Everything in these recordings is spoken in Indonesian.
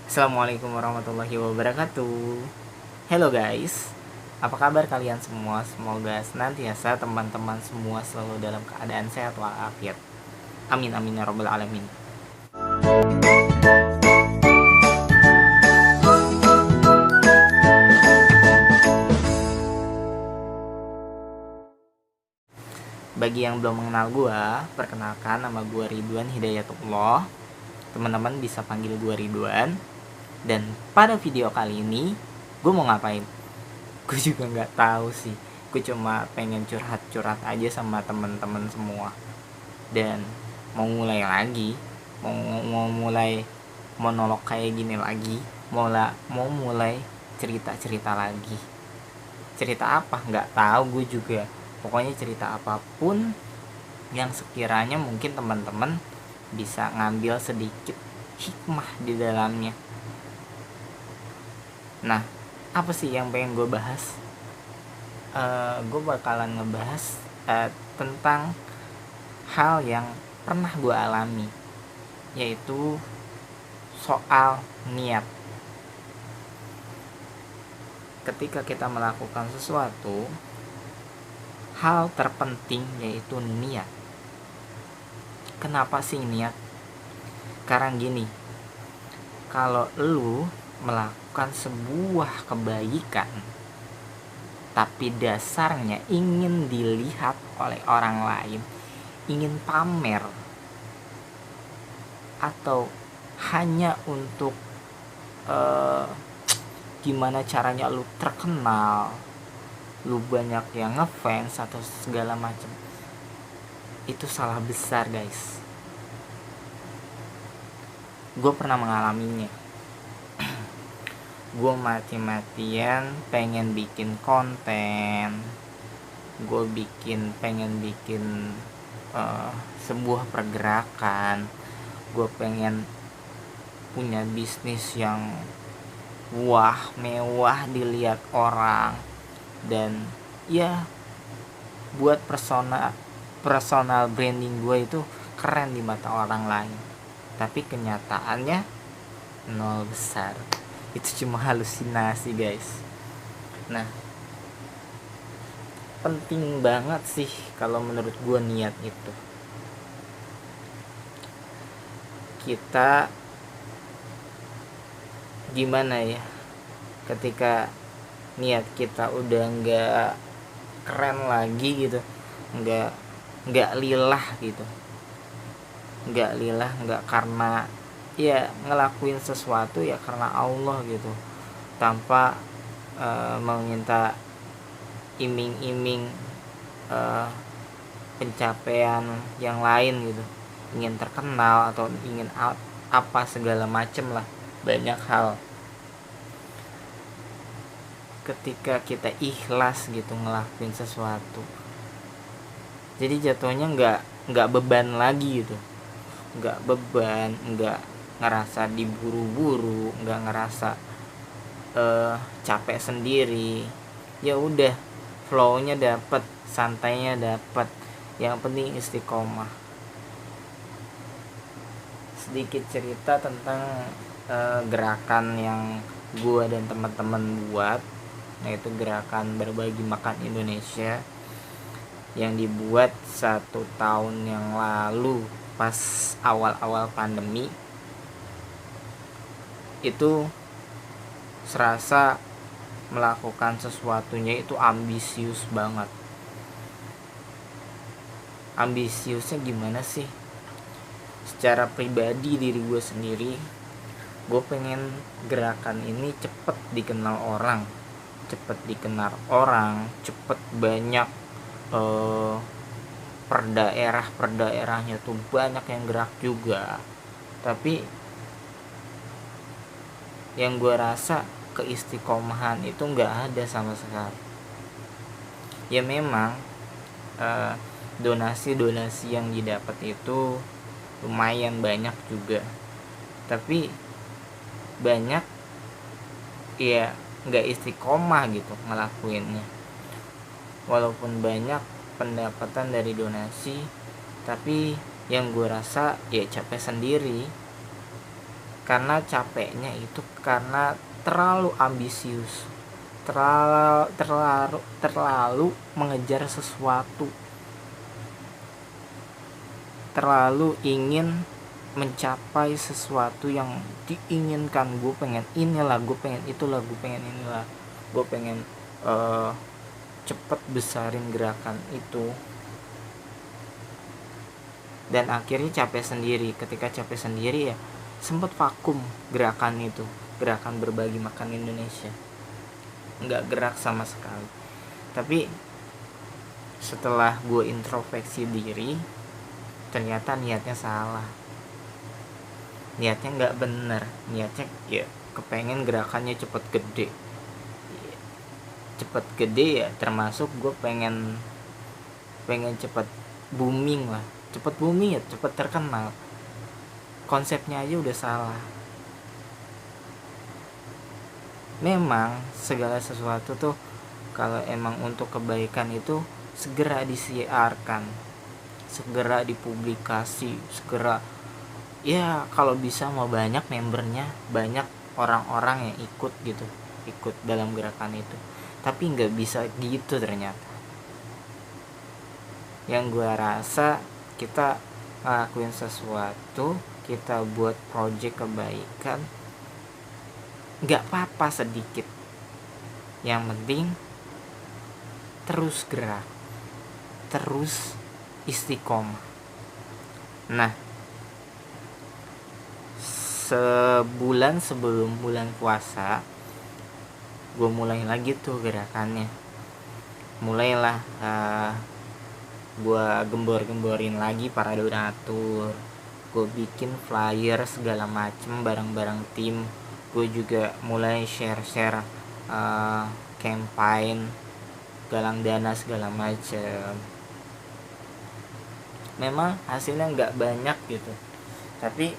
Assalamualaikum warahmatullahi wabarakatuh. Hello guys, apa kabar kalian semua? Semoga senantiasa teman-teman semua selalu dalam keadaan sehat walafiat. Amin amin ya robbal alamin. Bagi yang belum mengenal gue, perkenalkan nama gue Ridwan Hidayatullah. Teman-teman bisa panggil gue Ridwan. Dan pada video kali ini, gue mau ngapain? Gue juga nggak tahu sih. Gue cuma pengen curhat-curhat aja sama teman-teman semua. Dan mau mulai lagi, mau mulai monolog kayak gini lagi, mau mulai cerita-cerita lagi. Cerita apa? Nggak tahu gue juga. Pokoknya cerita apapun yang sekiranya mungkin teman-teman bisa ngambil sedikit hikmah di dalamnya. Nah, apa sih yang pengen gue bahas? Gue bakalan ngebahas tentang hal yang pernah gue alami, yaitu soal niat. Ketika kita melakukan sesuatu, hal terpenting yaitu niat. Kenapa sih niat? Karena gini, kalau lu melakukan sebuah kebaikan tapi dasarnya ingin dilihat oleh orang lain, ingin pamer, atau hanya untuk gimana caranya lu terkenal, lu banyak yang ngefans atau segala macam, itu salah besar guys. Gue pernah mengalaminya. Gue mati-matian pengen bikin konten, gue pengen bikin sebuah pergerakan, gue pengen punya bisnis yang wah, mewah dilihat orang, dan ya buat personal branding gue itu keren di mata orang lain. Tapi kenyataannya nol besar. Itu cuma halusinasi guys. Nah, penting banget sih kalau menurut gue niat itu. Kita gimana ya, ketika niat kita udah nggak keren lagi gitu, nggak lillah gitu, nggak karena ya ngelakuin sesuatu ya karena Allah gitu, tanpa meminta iming-iming pencapaian yang lain gitu, ingin terkenal atau ingin apa segala macem lah, banyak hal. Ketika kita ikhlas gitu ngelakuin sesuatu, jadi jatuhnya nggak beban lagi gitu, nggak beban, nggak ngerasa diburu-buru, nggak ngerasa capek sendiri. Ya udah, flownya dapet, santainya dapet, yang penting istiqomah. Sedikit cerita tentang gerakan yang gue dan teman-teman buat, yaitu gerakan berbagi makan Indonesia yang dibuat 1 tahun yang lalu pas awal-awal pandemi. Itu serasa melakukan sesuatunya itu ambisius banget. Ambisiusnya gimana sih? Secara pribadi diri gue sendiri, gue pengen gerakan ini cepet dikenal orang, cepet banyak per daerahnya tuh banyak yang gerak juga. Tapi yang gue rasa keistiqomahan itu nggak ada sama sekali. Ya memang donasi yang didapat itu lumayan banyak juga, tapi banyak ya nggak istiqomah gitu ngelakuinnya. Walaupun banyak pendapatan dari donasi, tapi yang gue rasa ya capek sendiri. Karena capeknya itu karena terlalu ambisius, terlalu mengejar sesuatu, terlalu ingin mencapai sesuatu yang diinginkan. Gue pengen inilah, gue pengen itulah, gue pengen inilah, gue pengen cepet besarin gerakan itu, dan akhirnya capek sendiri. Ketika capek sendiri ya sempat vakum gerakan itu, gerakan berbagi makan Indonesia, nggak gerak sama sekali. Tapi setelah gue introspeksi diri, ternyata niatnya salah, niatnya nggak bener. Niatnya ya kepengen gerakannya cepet gede ya, termasuk gue pengen cepet booming lah, cepet booming ya, cepet terkenal. Konsepnya aja udah salah. Memang segala sesuatu tuh kalau emang untuk kebaikan itu segera disiarkan, segera dipublikasi, segera ya kalau bisa mau banyak membernya, banyak orang-orang yang ikut dalam gerakan itu. Tapi nggak bisa gitu ternyata. Yang gue rasa kita ngelakuin sesuatu, kita buat project kebaikan, nggak apa-apa sedikit, yang penting terus gerak, terus istiqomah. Nah, sebulan sebelum bulan puasa gue mulai lagi tuh gerakannya. Mulailah gue gembor-gemborin lagi para donatur, gue bikin flyer segala macem bareng-bareng tim. Gue juga mulai share campaign, galang dana segala macem. Memang hasilnya nggak banyak gitu, tapi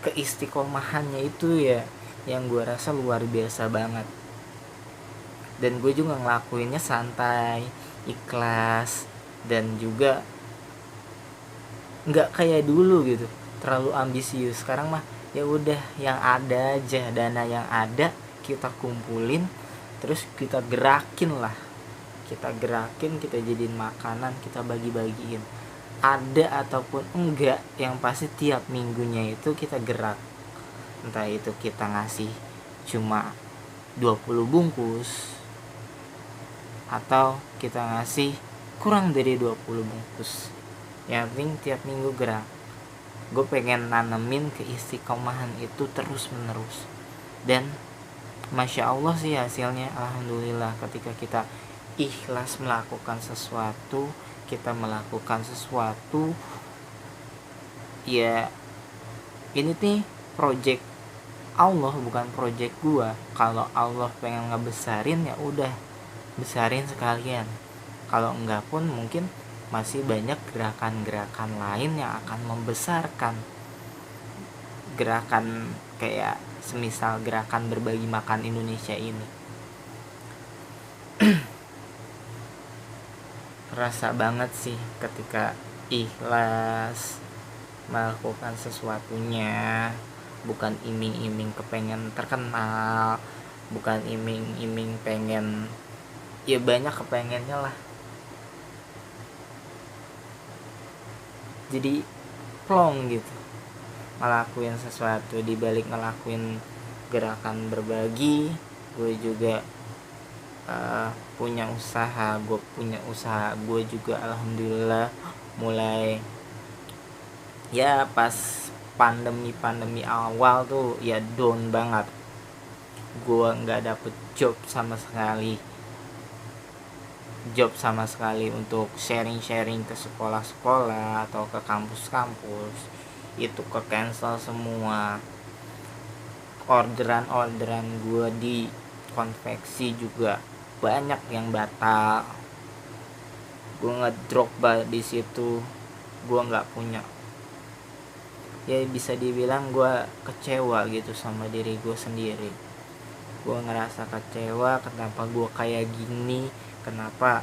keistiqomahannya itu ya yang gue rasa luar biasa banget. Dan gue juga ngelakuinnya santai, ikhlas, dan juga nggak kayak dulu gitu terlalu ambisius. Sekarang mah ya udah, yang ada aja, dana yang ada kita kumpulin, terus kita gerakin, kita jadiin makanan, kita bagi-bagiin, ada ataupun enggak, yang pasti tiap minggunya itu kita gerak. Entah itu kita ngasih cuma 20 bungkus atau kita ngasih kurang dari 20 bungkus, yang penting tiap minggu gerak. Gue pengen nanemin keistiqomahan itu terus menerus. Dan Masya Allah sih hasilnya, alhamdulillah. Ketika kita ikhlas melakukan sesuatu, kita melakukan sesuatu ya, ini nih project Allah, bukan project gua. Kalau Allah pengen ngebesarin ya udah besarin sekalian. Kalau enggak pun mungkin masih banyak gerakan-gerakan lain yang akan membesarkan. Gerakan kayak semisal gerakan berbagi makan Indonesia ini. Rasa banget sih ketika ikhlas melakukan sesuatunya, bukan iming-iming kepengen terkenal, bukan iming-iming pengen, ya banyak kepengennya lah. Jadi plong gitu ngelakuin sesuatu. Di balik ngelakuin gerakan berbagi, gue juga punya usaha. Gue juga alhamdulillah mulai ya pas pandemi awal tuh ya down banget. Gue nggak dapet job sama sekali untuk sharing ke sekolah-sekolah atau ke kampus-kampus. Itu ke cancel semua. Orderan gue di konveksi juga banyak yang batal. Gue ngedrop di situ. Gue nggak punya, ya bisa dibilang gue kecewa gitu sama diri gue sendiri. Gue ngerasa kecewa, kenapa gue kayak gini, kenapa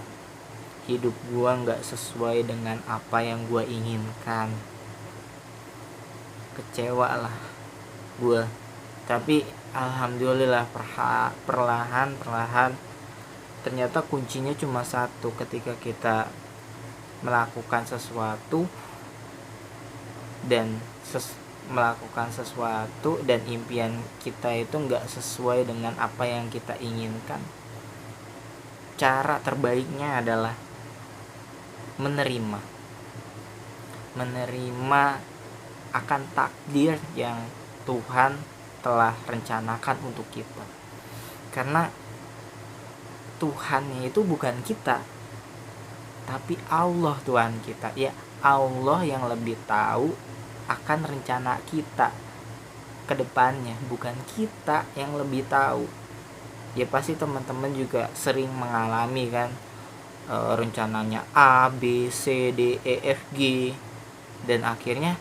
hidup gue gak sesuai dengan apa yang gue inginkan. Kecewa lah. gue. Tapi alhamdulillah perlahan ternyata kuncinya cuma satu. Ketika kita melakukan sesuatu dan impian kita itu nggak sesuai dengan apa yang kita inginkan, cara terbaiknya adalah menerima akan takdir yang Tuhan telah rencanakan untuk kita. Karena Tuhannya itu bukan kita, tapi Allah Tuhan kita. Ya, Allah yang lebih tahu akan rencana kita ke depannya, bukan kita yang lebih tahu. Ya pasti teman-teman juga sering mengalami kan, rencananya A, B, C, D, E, F, G, dan akhirnya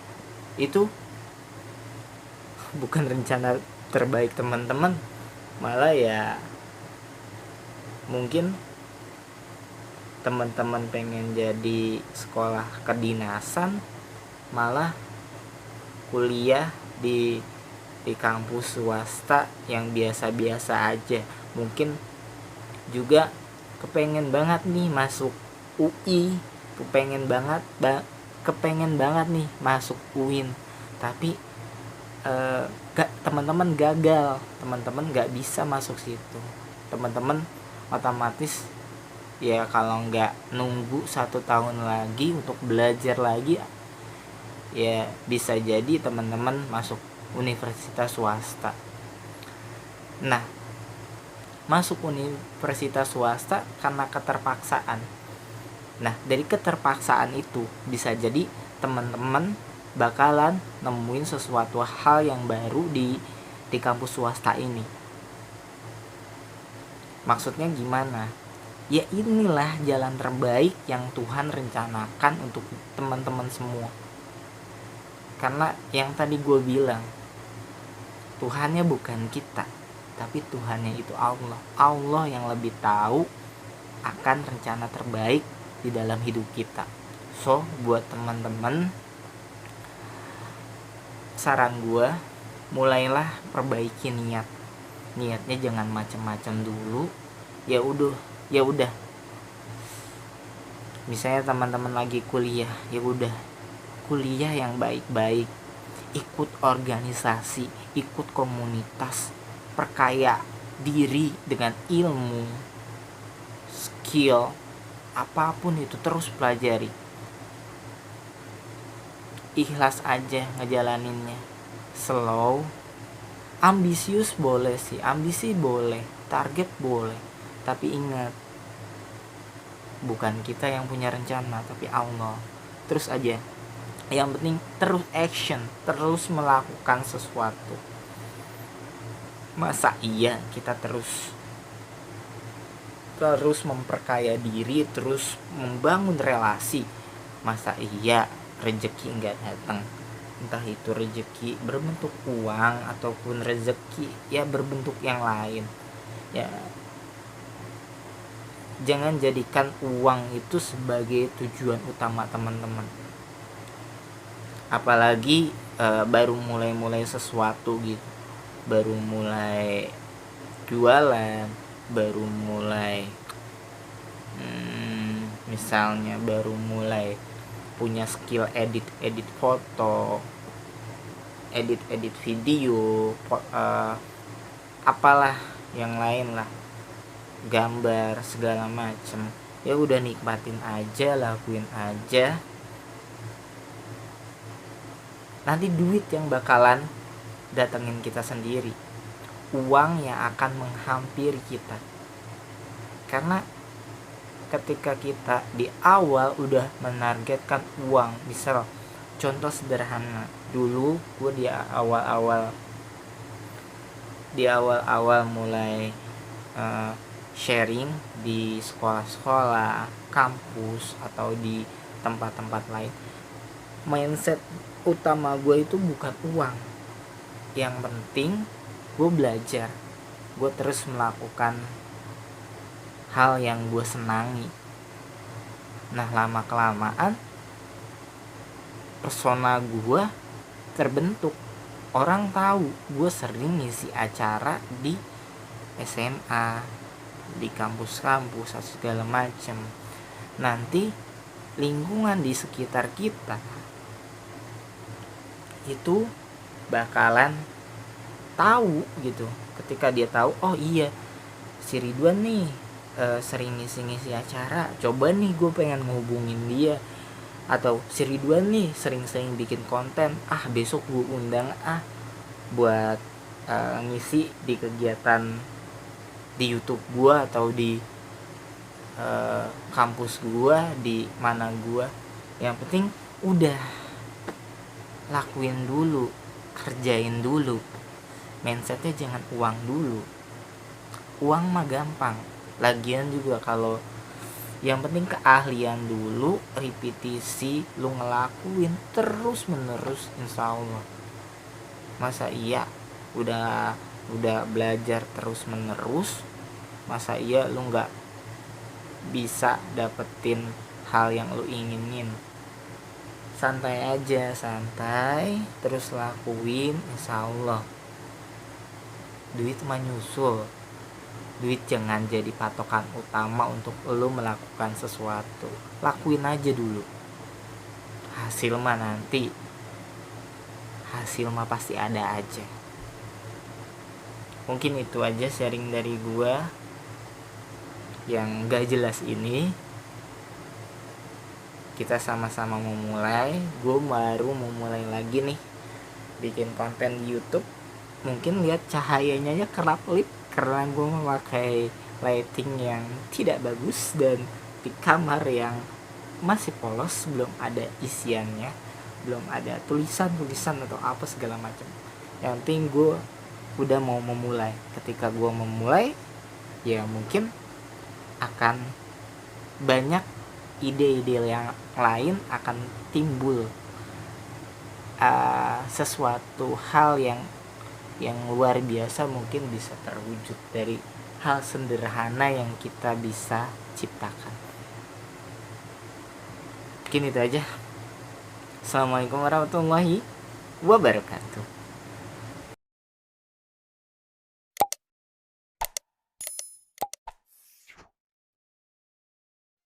itu bukan rencana terbaik teman-teman, malah ya mungkin teman-teman pengen jadi sekolah kedinasan, malah kuliah di kampus swasta yang biasa-biasa aja. Mungkin juga kepengen banget nih masuk UI, kepengen banget nih masuk UIN, tapi teman-teman gagal, teman-teman nggak bisa masuk situ. Teman-teman otomatis ya kalau nggak nunggu 1 tahun lagi untuk belajar lagi, ya bisa jadi teman-teman masuk universitas swasta. Nah, masuk universitas swasta karena keterpaksaan. Nah, dari keterpaksaan itu bisa jadi teman-teman bakalan nemuin sesuatu hal yang baru di kampus swasta ini. Maksudnya gimana? Ya inilah jalan terbaik yang Tuhan rencanakan untuk teman-teman semua. Karena yang tadi gue bilang, Tuhannya bukan kita, tapi Tuhannya itu Allah. Allah yang lebih tahu akan rencana terbaik di dalam hidup kita. So, buat teman-teman, saran gue, mulailah perbaiki niatnya jangan macam-macam dulu. Ya udah misalnya teman-teman lagi kuliah, ya udah kuliah yang baik-baik, ikut organisasi, ikut komunitas, perkaya diri dengan ilmu, skill, apapun itu terus pelajari. Ikhlas aja ngejalaninnya, slow. Ambisius boleh sih, ambisi boleh, target boleh, tapi ingat, bukan kita yang punya rencana, tapi Allah. Terus aja, yang penting terus action, terus melakukan sesuatu. Masa iya kita terus memperkaya diri, terus membangun relasi, masa iya rezeki nggak datang? Entah itu rezeki berbentuk uang ataupun rezeki ya berbentuk yang lain. Ya jangan jadikan uang itu sebagai tujuan utama teman-teman. Apalagi baru mulai sesuatu gitu, baru mulai jualan, baru mulai misalnya baru mulai punya skill edit foto, edit video, apalah yang lain lah, gambar segala macem. Ya udah nikmatin aja, lakuin aja. Nanti duit yang bakalan datengin kita sendiri, uang yang akan menghampiri kita. Karena ketika kita di awal udah menargetkan uang, misal contoh sederhana, dulu gue di awal mulai sharing di sekolah-sekolah, kampus, atau di tempat-tempat lain, mindset utama gue itu bukan uang. Yang penting gue belajar, gue terus melakukan hal yang gue senangi. Nah, lama-kelamaan persona gue terbentuk. orang tahu gue sering ngisi acara di SMA, di kampus-kampus atau segala macem. Nanti lingkungan di sekitar kita itu bakalan tahu gitu. Ketika dia tahu, oh iya si Ridwan nih sering ngisi-ngisi acara, coba nih gue pengen ngehubungin dia. Atau si Ridwan nih sering-sering bikin konten, besok gue undang buat ngisi di kegiatan di YouTube gue atau di kampus gue, di mana gue. Yang penting udah lakuin dulu, kerjain dulu. Mindsetnya jangan uang dulu. Uang mah gampang. Lagian juga kalau yang penting keahlian dulu, repetisi, lu ngelakuin terus menerus, insya Allah. Masa iya udah belajar terus menerus, masa iya lu nggak bisa dapetin hal yang lu inginin? Santai aja, santai, terus lakuin, insya Allah duit mah nyusul. Duit jangan jadi patokan utama untuk lo melakukan sesuatu. Lakuin aja dulu. Hasil mah nanti. Hasil mah pasti ada aja. Mungkin itu aja sharing dari gua yang gak jelas ini. Kita sama-sama memulai. Gue baru memulai lagi nih bikin konten di YouTube. Mungkin lihat cahayanya kerap-lip karena gue memakai lighting yang tidak bagus dan di kamar yang masih polos, belum ada isiannya, belum ada tulisan atau apa segala macam. Yang penting gue udah mau memulai. Ketika gue memulai, ya mungkin akan banyak ide-ide yang lain akan timbul, sesuatu hal yang luar biasa mungkin bisa terwujud dari hal sederhana yang kita bisa ciptakan. Mungkin itu aja. Assalamualaikum warahmatullahi wabarakatuh.